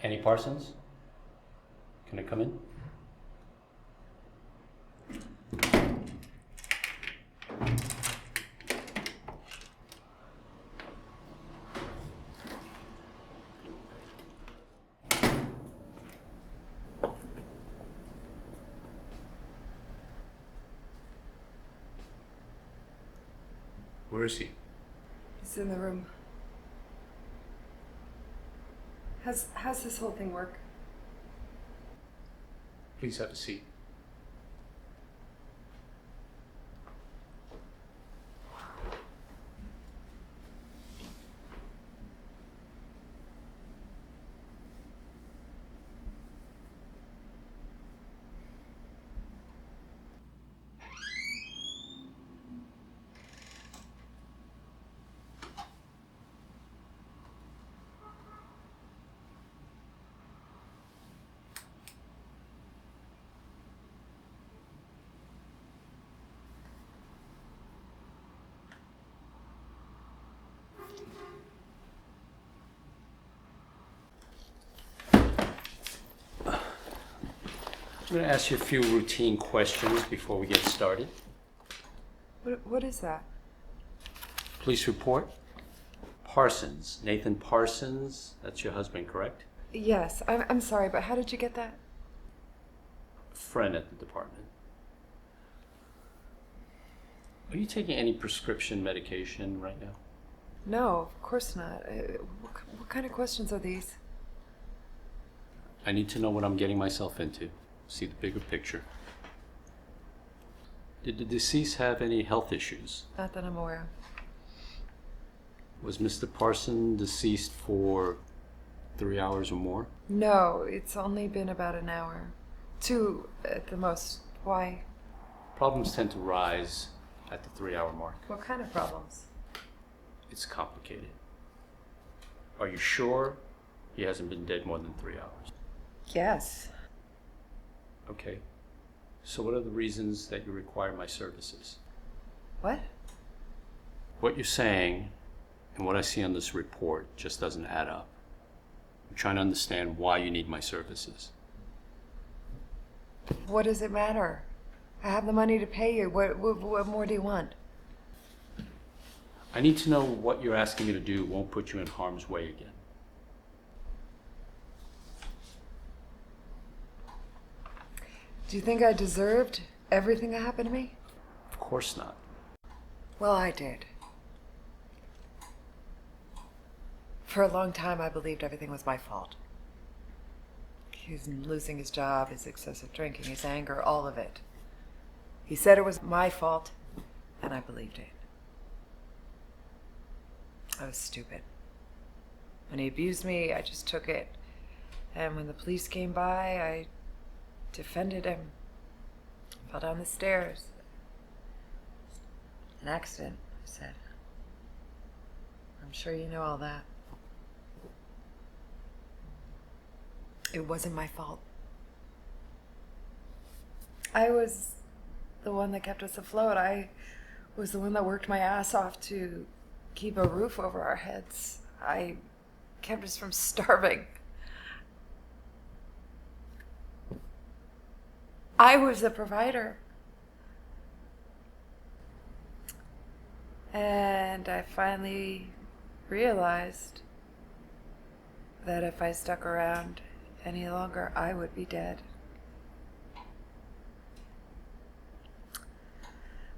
Annie Parsons? Can I come in? Where is he? He's in the room. How's this whole thing work? Please have a seat. I'm going to ask you a few routine questions before we get started. What is that? Police report. Parsons. Nathan Parsons. That's your husband, correct? Yes, I'm sorry, but how did you get that? Friend at the department. Are you taking any prescription medication right now? No, of course not. What kind of questions are these? I need to know what I'm getting myself into. See the bigger picture. Did the deceased have any health issues? Not that I'm aware of. Was Mr. Parson deceased for 3 hours or more? No, it's only been about an hour. 2 at the most. Why? Problems tend to rise at the 3-hour mark. What kind of problems? It's complicated. Are you sure he hasn't been dead more than 3 hours? Yes. Okay. So what are the reasons that you require my services? What? What you're saying and what I see on this report just doesn't add up. I'm trying to understand why you need my services. What does it matter? I have the money to pay you. What more do you want? I need to know what you're asking me to do won't put you in harm's way again. Do you think I deserved everything that happened to me? Of course not. Well, I did. For a long time, I believed everything was my fault. His losing his job, his excessive drinking, his anger, all of it. He said it was my fault, and I believed it. I was stupid. When he abused me, I just took it. And when the police came by, I defended him. Fell down the stairs. An accident, I said. I'm sure you know all that. It wasn't my fault. I was the one that kept us afloat. I was the one that worked my ass off to keep a roof over our heads. I kept us from starving. I was the provider. And I finally realized that if I stuck around any longer, I would be dead.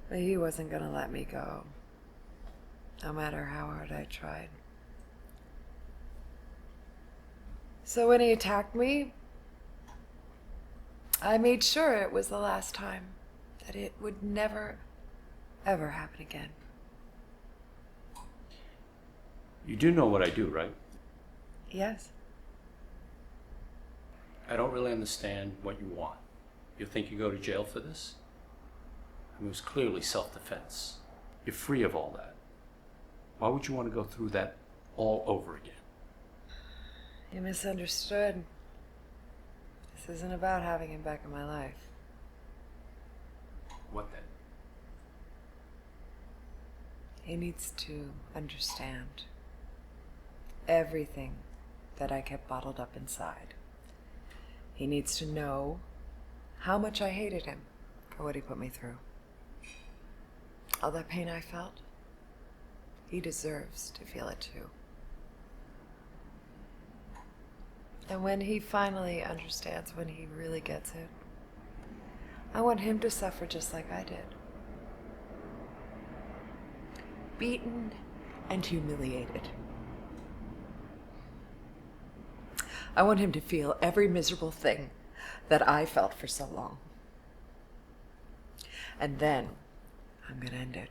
But he wasn't gonna let me go, no matter how hard I tried. So when he attacked me, I made sure it was the last time, that it would never, ever happen again. You do know what I do, right? Yes. I don't really understand what you want. You think you go to jail for this? I mean, it was clearly self-defense. You're free of all that. Why would you want to go through that all over again? You misunderstood. This isn't about having him back in my life. What then? He needs to understand everything that I kept bottled up inside. He needs to know how much I hated him for what he put me through. All that pain I felt, he deserves to feel it too. And when he finally understands, when he really gets it, I want him to suffer just like I did. Beaten and humiliated. I want him to feel every miserable thing that I felt for so long. And then I'm gonna end it.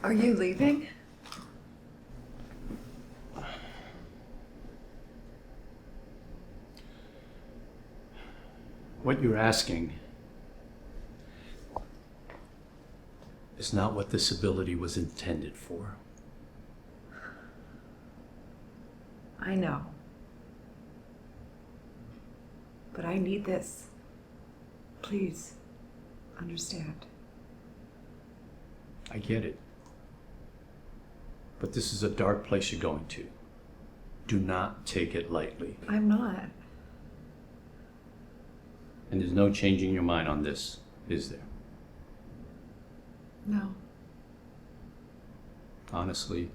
Are you leaving? What you're asking is not what this ability was intended for. I know. But I need this. Please, understand. I get it. But this is a dark place you're going to. Do not take it lightly. I'm not. And there's no changing your mind on this, is there? No. Honestly,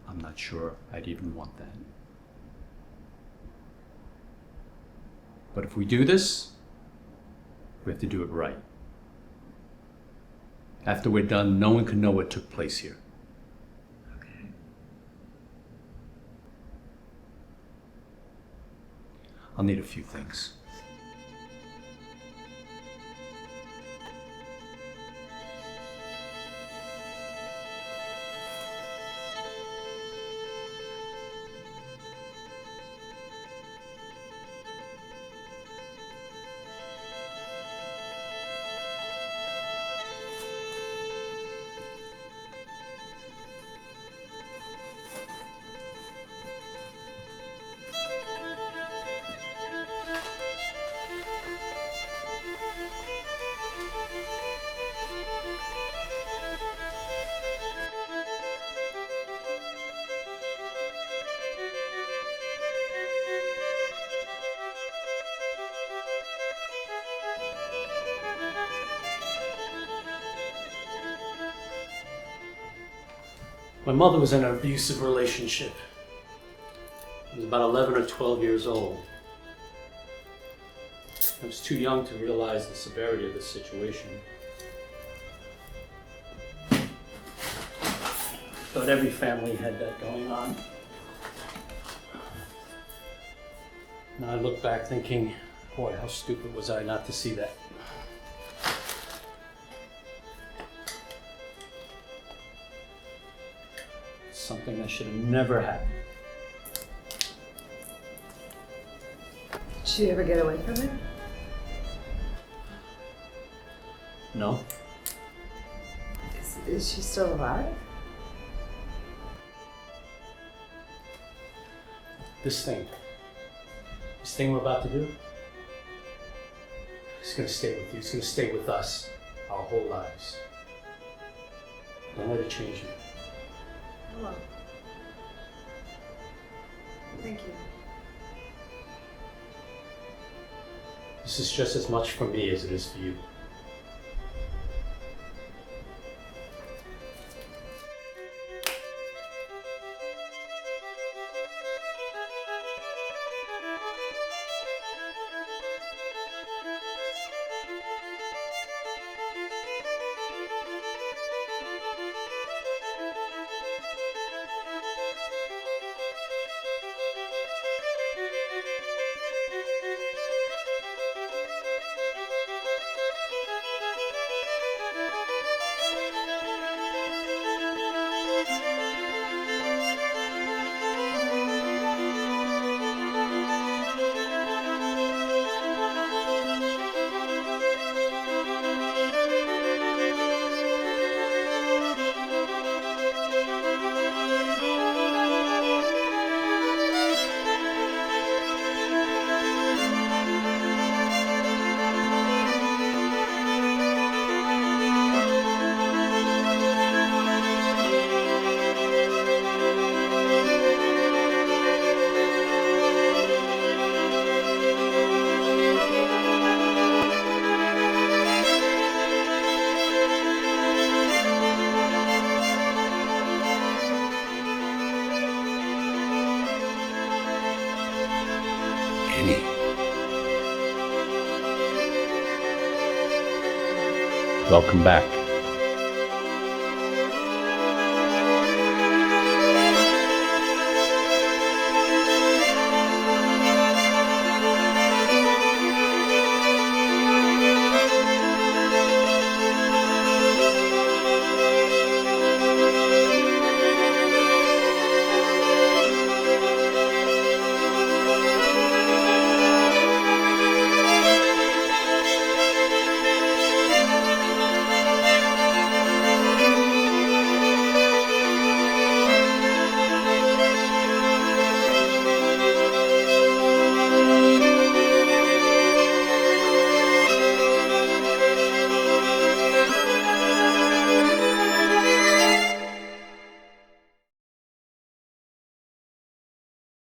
I'm not sure I'd even want that. But if we do this, we have to do it right. After we're done, no one can know what took place here. Okay. I'll need a few things. My mother was in an abusive relationship. I was about 11 or 12 years old. I was too young to realize the severity of the situation. But every family had that going on. And I look back thinking, boy, how stupid was I not to see that. Something that should have never happened. Did she ever get away from it? No? Is she still alive? This thing we're about to do, it's gonna stay with you. It's gonna stay with us our whole lives. Don't let it change you. Hello. Thank you. This is just as much for me as it is for you. any. Welcome back.